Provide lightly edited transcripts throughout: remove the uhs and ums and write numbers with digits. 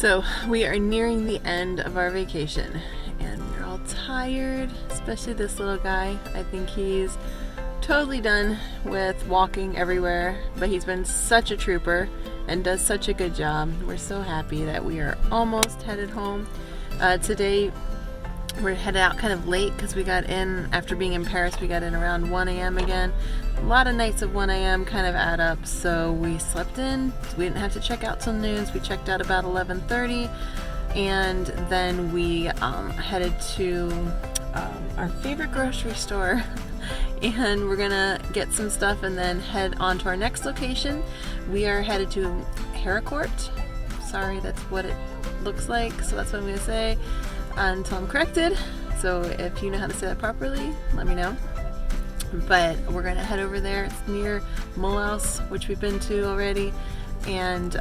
So we are nearing the end of our vacation and we're all tired, especially this little guy. I think he's totally done with walking everywhere, but he's been such a trooper and does such a good job. We're so happy that we are almost headed home. Today we're headed out kind of late because we got in, after being in Paris, we got in around 1 a.m. again. A lot of nights of 1 a.m. kind of add up, so we slept in. We didn't have to check out till noon, so we checked out about 11:30, and then we headed to our favorite grocery store and we're gonna get some stuff and then head on to our next location. We are headed to Harcourt. Sorry, that's what it looks like, so that's what I'm gonna say until I'm corrected. So if you know how to say that properly, let me know. But we're gonna head over there. It's near Mulhouse, which we've been to already, and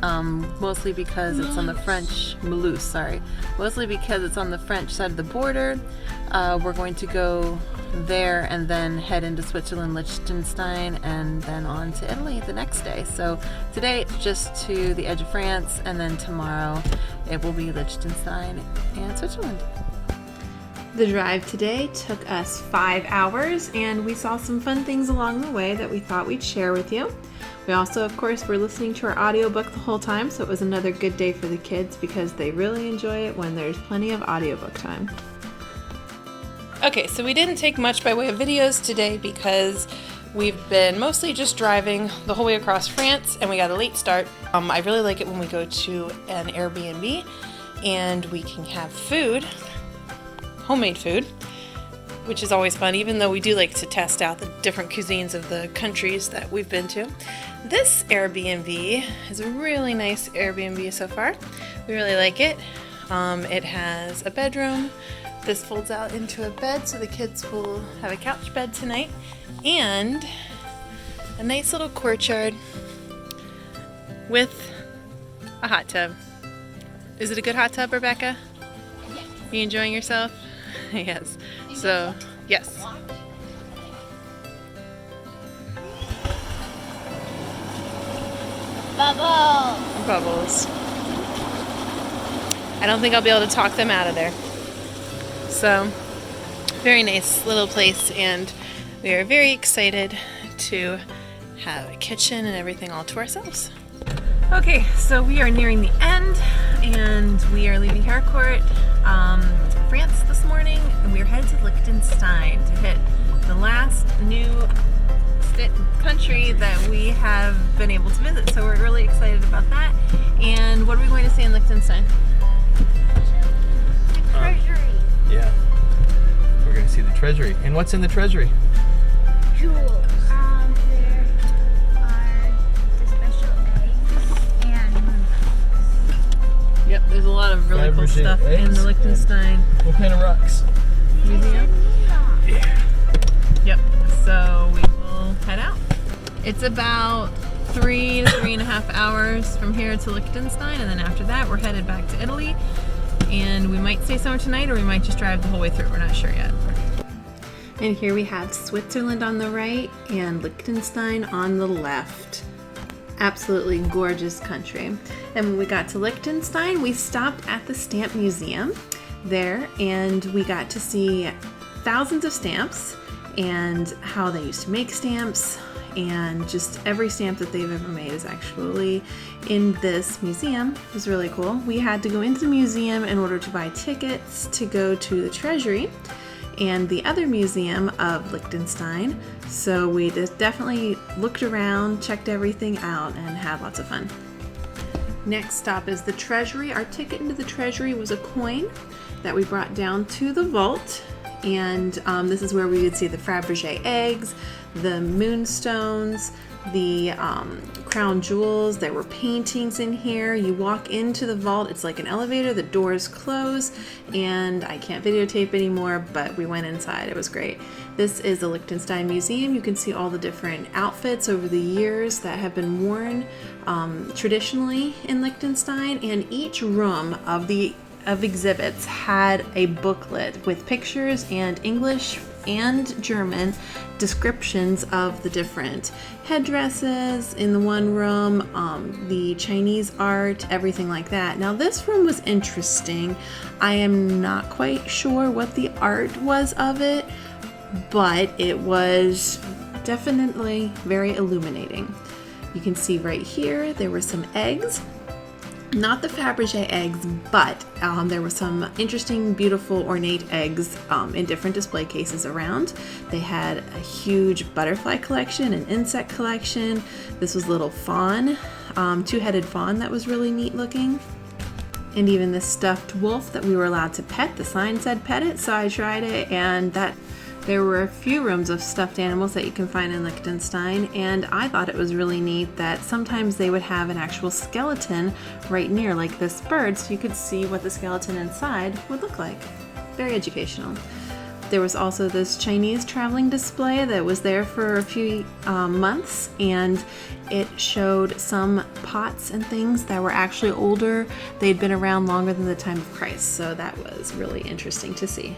mostly because it's on the French Mulhouse, sorry. Mostly because it's on the French side of the border. We're going to go there and then head into Switzerland, Liechtenstein, and then on to Italy the next day. So today it's just to the edge of France, and then tomorrow it will be Liechtenstein and Switzerland. The drive today took us 5 hours, and we saw some fun things along the way that we thought we'd share with you. We also, of course, were listening to our audiobook the whole time, so it was another good day for the kids because they really enjoy it when there's plenty of audiobook time. Okay, so we didn't take much by way of videos today because we've been mostly just driving the whole way across France and we got a late start. I really like it when we go to an Airbnb and we can have food, homemade food, which is always fun, even though we do like to test out the different cuisines of the countries that we've been to. This Airbnb is a really nice Airbnb so far. We really like it. It has a bedroom. This folds out into a bed, so the kids will have a couch bed tonight, and a nice little courtyard with a hot tub. Is it a good hot tub, Rebecca? Yes. Are you enjoying yourself? Yes. So, yes. Bubbles. Bubbles. I don't think I'll be able to talk them out of there. So, very nice little place, and we are very excited to have a kitchen and everything all to ourselves. Okay, so we are nearing the end, and we are leaving Harcourt, France this morning, and we are headed to Liechtenstein to hit the last new country that we have been able to visit. So we're really excited about that. And what are we going to see in Liechtenstein? Treasury. Yeah. We're going to see the treasury. And what's in the treasury? Jewels. There are the special eggs and Yep, there's a lot of really cool Fabergé stuff in eggs the Liechtenstein What kind of rocks? Museum. Yeah. Yep, so we will head out. It's about 3 to 3.5 hours from here to Liechtenstein, and then after that we're headed back to Italy, and we might stay somewhere tonight or we might just drive the whole way through. We're not sure yet. And here we have Switzerland on the right and Liechtenstein on the left. Absolutely gorgeous country. And when we got to Liechtenstein, we stopped at the Stamp Museum there, and we got to see thousands of stamps and how they used to make stamps, and just every stamp that they've ever made is actually in this museum. It was really cool. We had to go into the museum in order to buy tickets to go to the Treasury and the other museum of Liechtenstein. So we just definitely looked around, checked everything out, and had lots of fun. Next stop is the Treasury. Our ticket into the Treasury was a coin that we brought down to the vault, and this is where we would see the Fabergé eggs, the moonstones, the crown jewels. There were paintings in here. You walk into the vault, it's like an elevator, the doors close, and I can't videotape anymore, but we went inside. It was great. This is the Liechtenstein Museum. You can see all the different outfits over the years that have been worn traditionally in Liechtenstein, and each room of exhibits had a booklet with pictures and English and German descriptions of the different headdresses in the one room, the Chinese art, everything like that. Now this room was interesting. I am not quite sure what the art was of it, but it was definitely very illuminating. You can see right here there were some eggs. Not the Fabergé eggs, but there were some interesting, beautiful, ornate eggs in different display cases around. They had a huge butterfly collection, an insect collection. This was little fawn, two-headed fawn that was really neat looking. And even this stuffed wolf that we were allowed to pet. The sign said pet it, so I tried it, and there were a few rooms of stuffed animals that you can find in Liechtenstein, and I thought it was really neat that sometimes they would have an actual skeleton right near, like this bird, so you could see what the skeleton inside would look like. Very educational. There was also this Chinese traveling display that was there for a few months, and it showed some pots and things that were actually older. They'd been around longer than the time of Christ, so that was really interesting to see.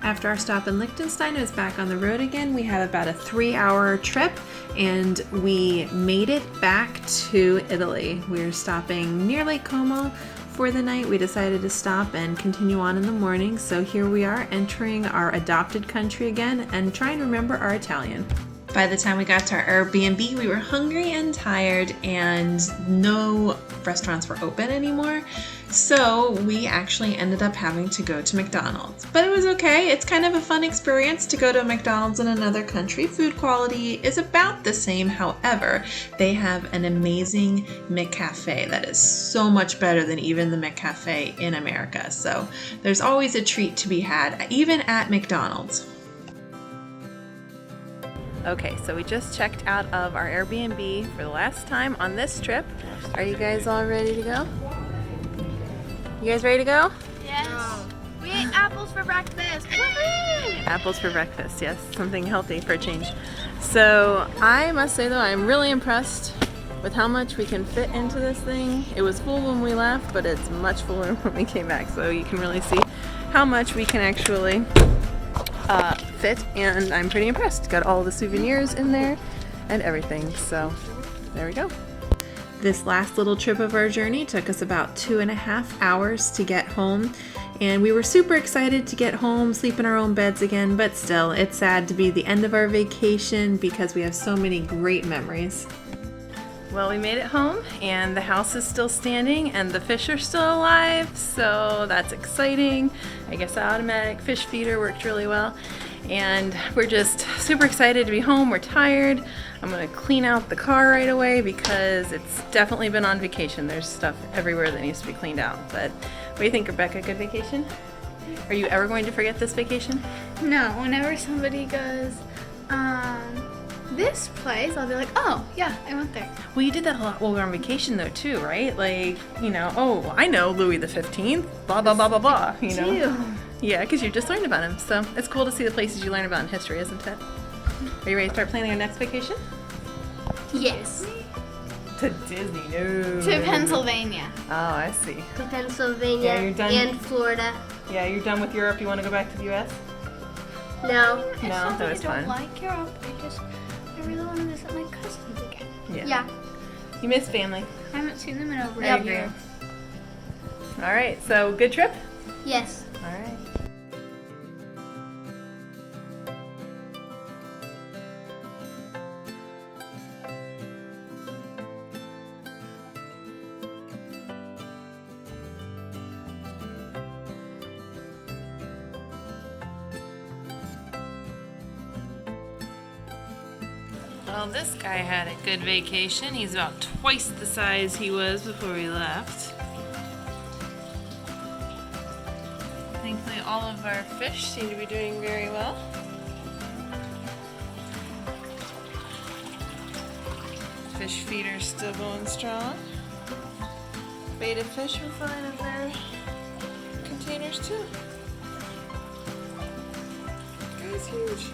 After our stop in Liechtenstein, it was back on the road again. We had about a 3-hour trip, and we made it back to Italy. We were stopping near Lake Como for the night. We decided to stop and continue on in the morning. So here we are entering our adopted country again and trying to remember our Italian. By the time we got to our Airbnb, we were hungry and tired, and no restaurants were open anymore. So we actually ended up having to go to McDonald's. But it was okay. It's kind of a fun experience to go to a McDonald's in another country. Food quality is about the same. However, they have an amazing McCafe that is so much better than even the McCafe in America. So there's always a treat to be had, even at McDonald's. Okay, so we just checked out of our Airbnb for the last time on this trip. Are you guys all ready to go? You guys ready to go? Yes. We ate apples for breakfast. Woohoo! Apples for breakfast, yes. Something healthy for a change. So I must say though, I'm really impressed with how much we can fit into this thing. It was full when we left, but it's much fuller when we came back. So you can really see how much we can actually fit, and I'm pretty impressed. Got all the souvenirs in there and everything, so there we go. This last little trip of our journey took us about 2.5 hours to get home, and we were super excited to get home, sleep in our own beds again, but still, it's sad to be the end of our vacation because we have so many great memories. Well, we made it home, and the house is still standing, and the fish are still alive, so that's exciting. I guess the automatic fish feeder worked really well, and we're just super excited to be home. We're tired. I'm gonna clean out the car right away because it's definitely been on vacation. There's stuff everywhere that needs to be cleaned out. But what do you think, Rebecca? Good vacation? Are you ever going to forget this vacation? No, whenever somebody goes, this place, I'll be like, oh, yeah, I went there. Well, you did that a lot while we were on vacation though too, right? Like, you know, oh, I know Louis the 15th, blah, blah, blah, blah, blah, you know? Ew. Yeah, because you just learned about him. So it's cool to see the places you learn about in history, isn't it? Are you ready to start planning our next vacation? Yes. To Disney, no. To Pennsylvania. Oh, I see. To Pennsylvania Yeah, you're done. and Florida. Yeah, you're done with Europe. You want to go back to the U.S.? No. It's No, not that was I don't fun. like Europe. I really want to visit my cousins again. Yeah. You miss family. I haven't seen them in over I a agree. year. All right, so good trip? Yes. All right. Well, this guy had a good vacation. He's about twice the size he was before we left. Thankfully, all of our fish seem to be doing very well. Fish feeder's still going strong. Betta fish are fine in their containers too. Guy's huge.